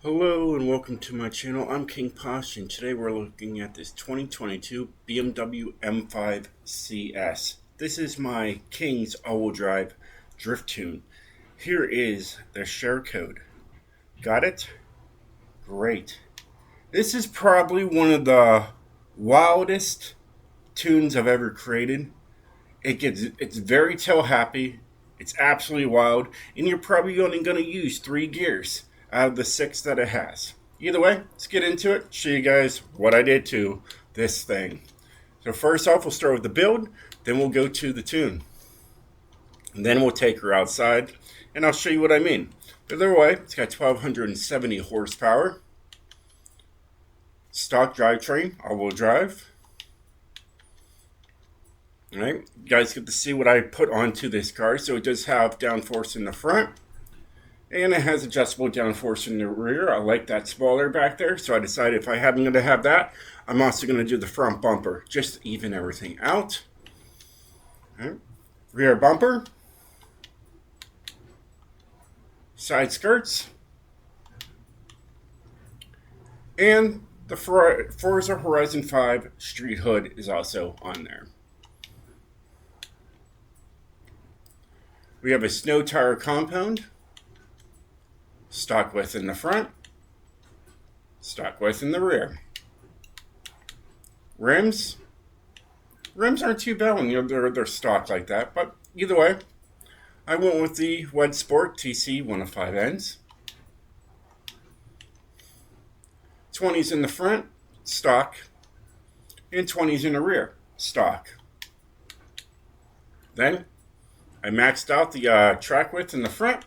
Hello and welcome to my channel. I'm King POSH and today we're looking at this 2022 BMW M5 Cs. This is my King's all-wheel drive drift tune. Here is the share code. Got it? Great. This is probably one of the wildest tunes I've ever created. It's very tail happy. It's absolutely wild, and you're probably only going to use 3 gears out of the 6 that it has. Either way, let's get into it, show you guys what I did to this thing. So first off, we'll start with the build, then we'll go to the tune. And then we'll take her outside, and I'll show you what I mean. Either way, it's got 1,270 horsepower. Stock drivetrain, all-wheel drive. Alright, you guys get to see what I put onto this car. So it does have downforce in the front, and it has adjustable downforce in the rear. I like that spoiler back there, so I decided if I am going to have that, I'm also going to do the front bumper, just to even everything out. Alright, rear bumper, side skirts, and the Forza Horizon 5 street hood is also on there. We have a snow tire compound, stock width in the front, stock width in the rear. Rims aren't too bad when they're stock like that, but either way, I went with the Wed Sport TC 105Ns. 20s in the front, stock, and 20s in the rear, stock. Then I maxed out the track width in the front,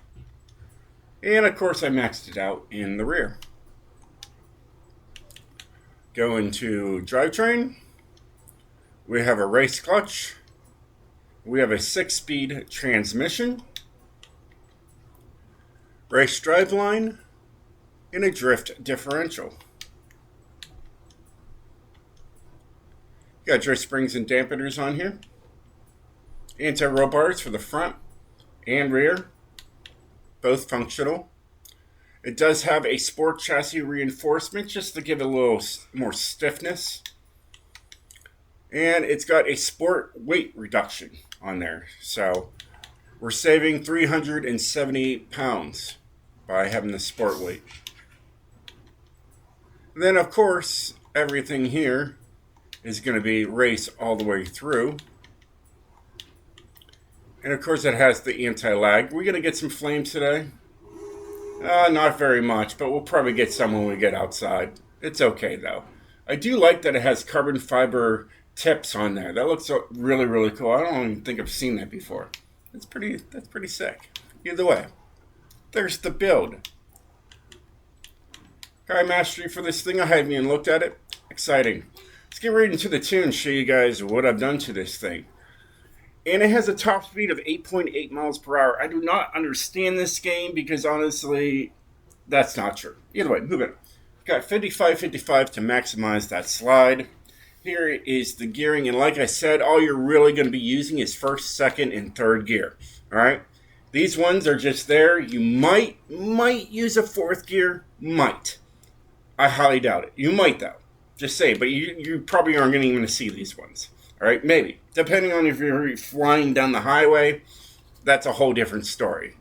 and of course I maxed it out in the rear. Go into drivetrain. We have a race clutch. We have a 6-speed transmission, race driveline, and a drift differential. Got drift springs and dampeners on here. Anti-roll bars for the front and rear, both functional. It does have a sport chassis reinforcement just to give it a little more stiffness. And it's got a sport weight reduction on there. So we're saving 378 pounds by having the sport weight. And then of course, everything here is going to be race all the way through. And of course it has the anti-lag. We're going to get some flames today. Not very much, but we'll probably get some when we get outside. It's okay though. I do like that it has carbon fiber tips on there. That looks really, really cool. I don't even think I've seen that before. That's pretty sick. Either way, there's the build. Car mastery for this thing. I haven't even looked at it. Exciting. Let's get right into the tune and show you guys what I've done to this thing. And it has a top speed of 8.8 miles per hour. I do not understand this game because honestly, that's not true. Either way, moving on. Got 55-55 to maximize that slide. Here is the gearing, and like I said, all you're really going to be using is first, second, and third gear. All right? These ones are just there. You might use a fourth gear. Might. I highly doubt it. You might, though. Just say, but you probably aren't even going to see these ones. All right, maybe. Depending on if you're flying down the highway, that's a whole different story.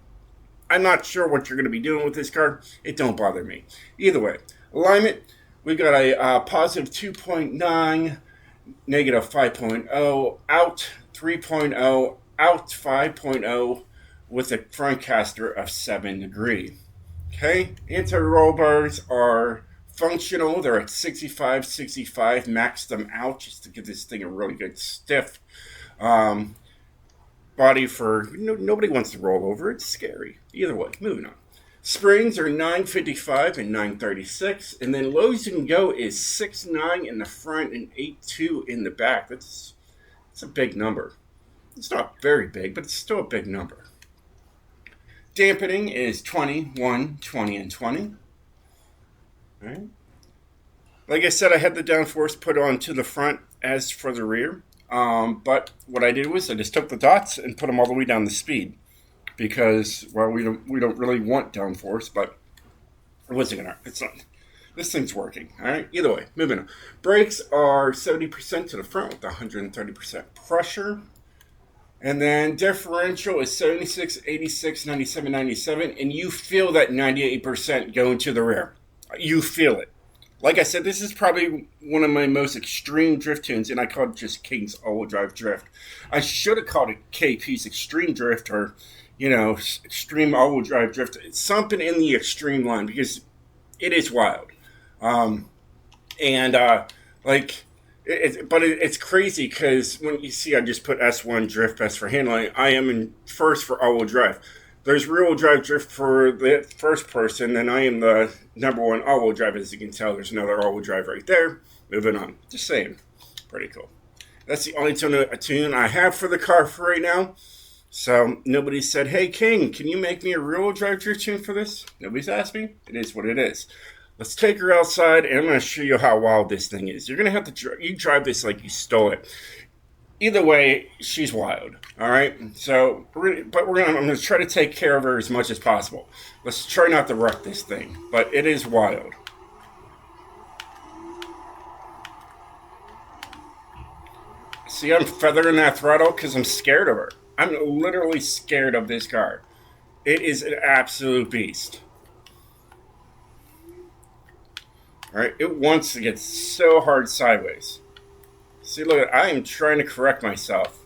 I'm not sure what you're going to be doing with this car. It don't bother me. Either way, alignment, we got a positive 2.9, negative 5.0, out 3.0, out 5.0, with a front caster of 7 degrees. Okay, anti-roll bars are functional. They're at 65, max them out just to give this thing a really good stiff body for, nobody wants to roll over. It's scary. Either way, moving on. Springs are 955 and 936, and then lows you can go is 6.9 in the front and 8.2 in the back. That's a big number. It's not very big, but it's still a big number. Dampening is 21, 20, and 20. All right. Like I said, I had the downforce put onto the front as for the rear. But what I did was I just took the dots and put them all the way down the speed. because, well, we don't really want downforce, but It wasn't gonna. It's not. This thing's working. All right. Either way, moving on. Brakes are 70% to the front with 130% pressure. And then differential is 76, 86, 97, 97. And you feel that 98% going to the rear. You feel it. Like I said, this is probably one of my most extreme drift tunes, and I called it just King's All-Wheel Drive Drift. I should have called it KP's Extreme Drift, or, Extreme All-Wheel Drive Drift. It's something in the extreme line, because it is wild. It's crazy because when you see I just put S1 Drift Best for handling, I am in first for all-wheel drive. There's rear-wheel drive drift for the first person, and I am the number one all-wheel drive. As you can tell, there's another all-wheel drive right there. Moving on. Just saying. Pretty cool. That's the only tune I have for the car for right now. So nobody said, "Hey, King, can you make me a rear-wheel drive drift tune for this?" Nobody's asked me. It is what it is. Let's take her outside, and I'm going to show you how wild this thing is. You're going to have to drive this like you stole it. Either way, she's wild. All right. So, I'm going to try to take care of her as much as possible. Let's try not to wreck this thing, but it is wild. See, I'm feathering that throttle because I'm scared of her. I'm literally scared of this car. It is an absolute beast. All right, it wants to get so hard sideways. See, look, I am trying to correct myself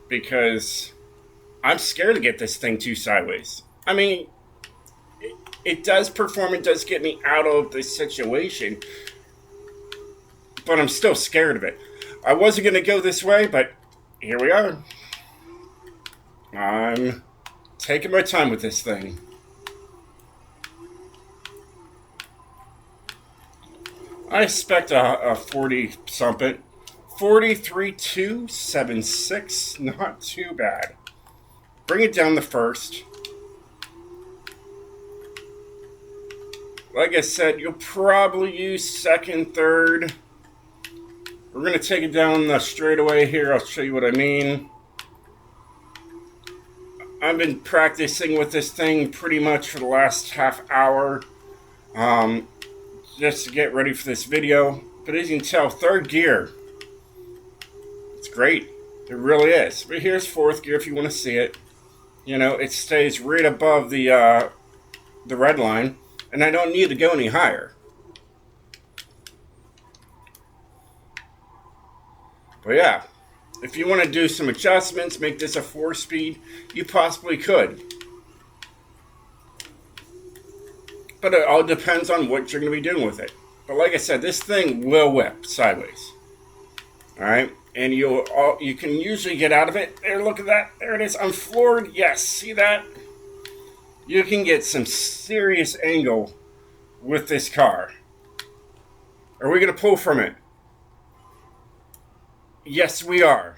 because I'm scared to get this thing too sideways. I mean, it does perform, it does get me out of the situation, but I'm still scared of it. I wasn't going to go this way, but here we are. I'm taking my time with this thing. I expect a 40-something. 43.276. Not too bad. Bring it down the first. Like I said, you'll probably use second, third. We're going to take it down the straightaway here. I'll show you what I mean. I've been practicing with this thing pretty much for the last half hour. Just to get ready for this video. But as you can tell, third gear, it's great. It really is. But here's fourth gear if you want to see it. It stays right above the red line, and I don't need to go any higher. But yeah, if you want to do some adjustments, make this a 4-speed, you possibly could. But it all depends on what you're going to be doing with it. But like I said, this thing will whip sideways. All right? And you can usually get out of it. There, look at that. There it is. I'm floored. Yes, see that? You can get some serious angle with this car. Are we going to pull from it? Yes, we are.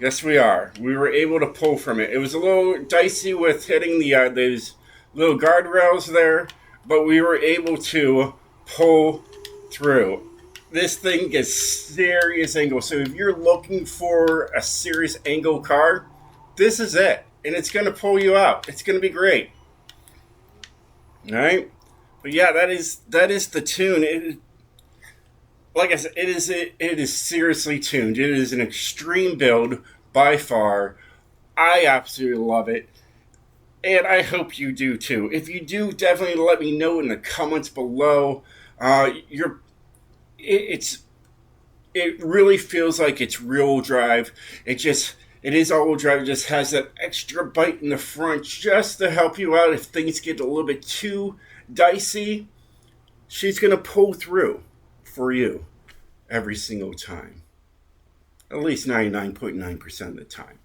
Yes, we are. We were able to pull from it. It was a little dicey with hitting those little guardrails there, but we were able to pull through. This thing gets serious angle. So if you're looking for a serious angle car, this is it. And it's going to pull you out. It's going to be great. All right? But yeah, that is the tune. Like I said, it is seriously tuned. It is an extreme build by far. I absolutely love it. And I hope you do too. If you do, definitely let me know in the comments below. It really feels like it's rear-wheel drive. It is all-wheel drive. It just has that extra bite in the front just to help you out if things get a little bit too dicey. She's gonna pull through for you every single time. At least 99.9% of the time.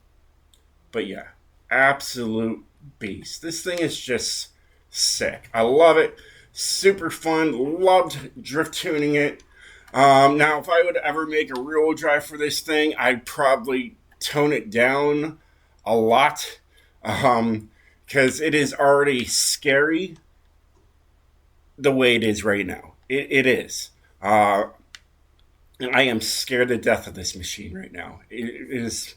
But yeah, absolute beast. This thing is just sick. I love it. Super fun. Loved drift tuning it. Now, if I would ever make a rear-wheel drive for this thing, I'd probably tone it down a lot. Because it is already scary the way it is right now. It is. And I am scared to death of this machine right now. It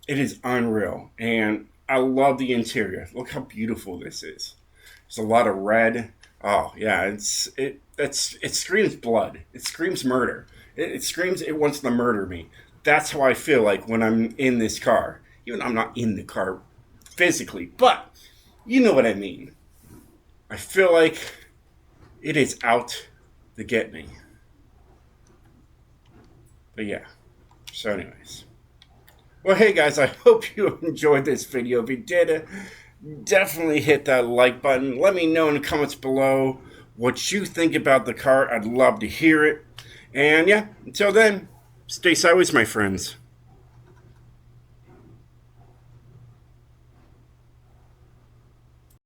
is unreal. And I love the interior. Look how beautiful this is. There's a lot of red. Oh yeah, it screams blood. It screams murder. It screams it wants to murder me. That's how I feel like when I'm in this car. Even though I'm not in the car physically, but you know what I mean. I feel like it is out to get me. But yeah. So anyways. Well, hey guys, I hope you enjoyed this video. If you did, definitely hit that like button. Let me know in the comments below what you think about the car. I'd love to hear it. And yeah, until then, stay sideways, my friends.